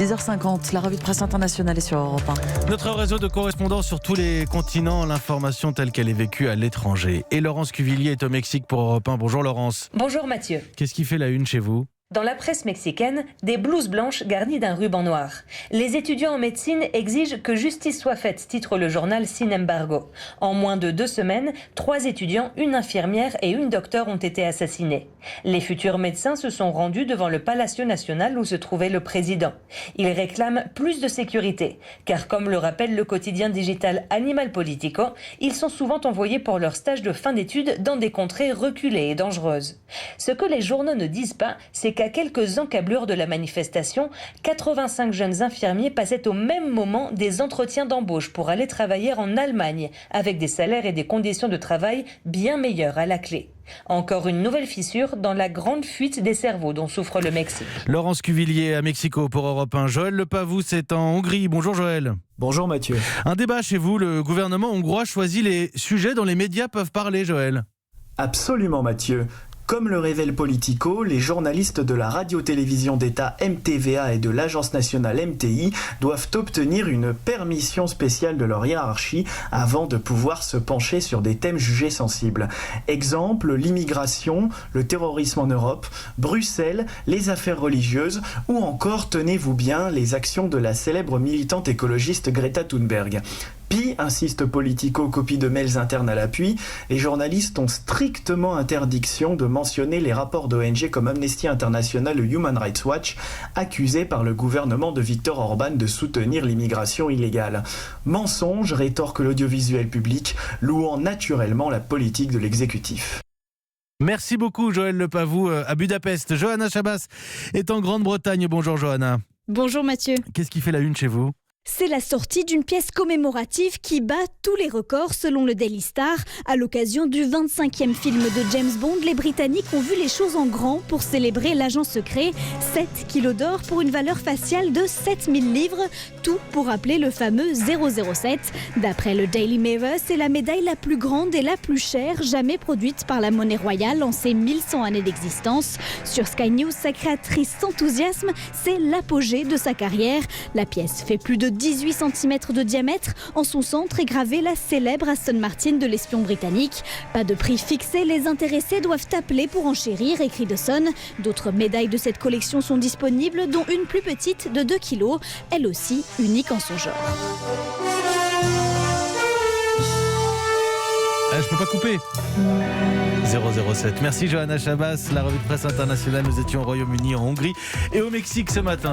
6h50, la revue de presse internationale est sur Europe 1. Notre réseau de correspondants sur tous les continents, l'information telle qu'elle est vécue à l'étranger. Et Laurence Cuvillier est au Mexique pour Europe 1. Bonjour Laurence. Bonjour Mathieu. Qu'est-ce qui fait la une chez vous ? Dans la presse mexicaine, des blouses blanches garnies d'un ruban noir. Les étudiants en médecine exigent que justice soit faite, titre le journal Sin Embargo. En moins de 2 semaines, 3 étudiants, une infirmière et une docteure ont été assassinés. Les futurs médecins se sont rendus devant le Palacio Nacional où se trouvait le président. Ils réclament plus de sécurité, car comme le rappelle le quotidien digital Animal Politico, ils sont souvent envoyés pour leur stage de fin d'études dans des contrées reculées et dangereuses. Ce que les journaux ne disent pas, c'est qu'à quelques encablures de la manifestation, 85 jeunes infirmiers passaient au même moment des entretiens d'embauche pour aller travailler en Allemagne, avec des salaires et des conditions de travail bien meilleures à la clé. Encore une nouvelle fissure dans la grande fuite des cerveaux dont souffre le Mexique. Laurence Cuvillier à Mexico pour Europe 1. Joël Lepavou, c'est en Hongrie. Bonjour Joël. Bonjour Mathieu. Un débat chez vous, le gouvernement hongrois choisit les sujets dont les médias peuvent parler, Joël. Absolument Mathieu. Comme le révèle Politico, les journalistes de la radio-télévision d'État MTVA et de l'agence nationale MTI doivent obtenir une permission spéciale de leur hiérarchie avant de pouvoir se pencher sur des thèmes jugés sensibles. Exemple, l'immigration, le terrorisme en Europe, Bruxelles, les affaires religieuses ou encore, tenez-vous bien, les actions de la célèbre militante écologiste Greta Thunberg. Puis, insiste Politico, copie de mails internes à l'appui, les journalistes ont strictement interdiction de mentionner les rapports d'ONG comme Amnesty International ou Human Rights Watch, accusés par le gouvernement de Viktor Orban de soutenir l'immigration illégale. Mensonge, rétorque l'audiovisuel public, louant naturellement la politique de l'exécutif. Merci beaucoup Joël Lepavou à Budapest. Johanna Chabas est en Grande-Bretagne. Bonjour Johanna. Bonjour Mathieu. Qu'est-ce qui fait la une chez vous ? C'est la sortie d'une pièce commémorative qui bat tous les records selon le Daily Star. À l'occasion du 25e film de James Bond, les Britanniques ont vu les choses en grand pour célébrer l'agent secret. 7 kilos d'or pour une valeur faciale de 7000 livres. Tout pour rappeler le fameux 007. D'après le Daily Mirror, c'est la médaille la plus grande et la plus chère jamais produite par la monnaie royale en ses 1100 années d'existence. Sur Sky News, sa créatrice s'enthousiasme. C'est l'apogée de sa carrière. La pièce fait plus de 18 cm de diamètre. En son centre est gravée la célèbre Aston Martin de l'espion britannique. Pas de prix fixé, les intéressés doivent appeler pour enchérir, écrit The Sun. D'autres médailles de cette collection sont disponibles, dont une plus petite de 2 kg, elle aussi unique en son genre. Je peux pas couper. 007. Merci Johanna Chabas. La revue de presse internationale, nous étions au Royaume-Uni, en Hongrie et au Mexique ce matin.